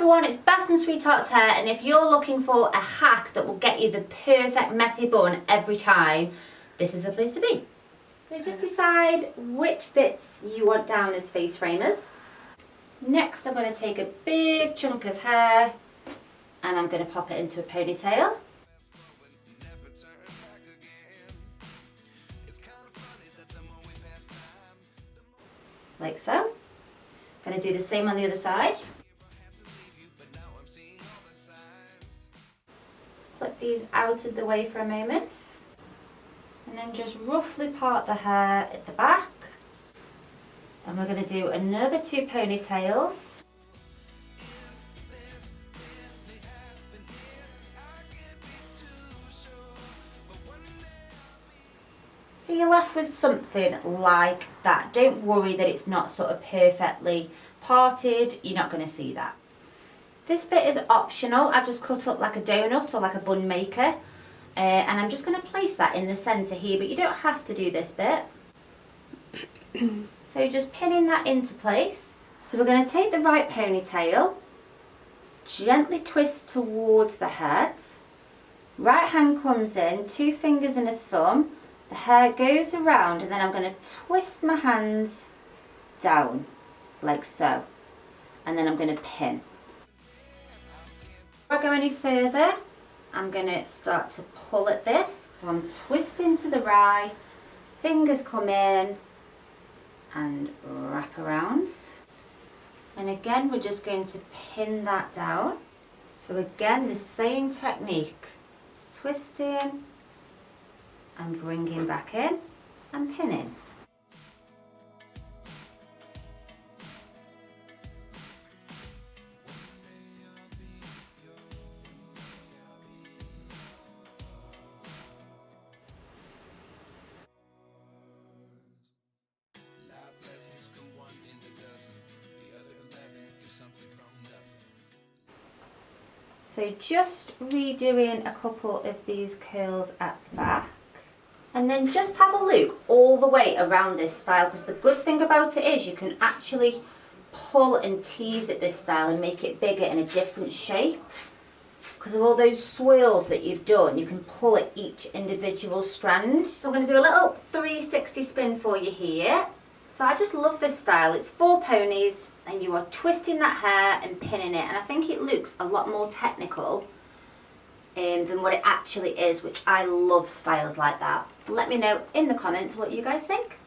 everyone, it's Beth from Sweethearts Hair, and if you're looking for a hack that will get you the perfect messy bun every time, this is the place to be. So just decide which bits you want down as face framers. Next I'm going to take a big chunk of hair and I'm going to pop it into a ponytail. Like so. I'm going to do the same on the other side. Clip these out of the way for a moment. And then just roughly part the hair at the back. And we're going to do another 2 ponytails. So you're left with something like that. Don't worry that it's not sort of perfectly parted, you're not going to see that. This bit is optional. I've just cut up like a donut or like a bun maker. And I'm just going to place that in the centre here, but you don't have to do this bit. So just pinning that into place. So we're going to take the right ponytail, gently twist towards the head. Right hand comes in, 2 fingers and a thumb. The hair goes around and then I'm going to twist my hands down, like so. And then I'm going to pin. Before I go any further, I'm going to start to pull at this. So I'm twisting to the right, fingers come in and wrap around. And again, we're just going to pin that down. So again, the same technique, twisting and bringing back in and pinning. So just redoing a couple of these curls at the back. And then just have a look all the way around this style, because the good thing about it is you can actually pull and tease at this style and make it bigger in a different shape. Because of all those swirls that you've done, you can pull at each individual strand. So I'm going to do a little 360 spin for you here. So I just love this style. It's 4 ponies and you are twisting that hair and pinning it, and I think it looks a lot more technical than what it actually is, which I love styles like that. Let me know in the comments what you guys think.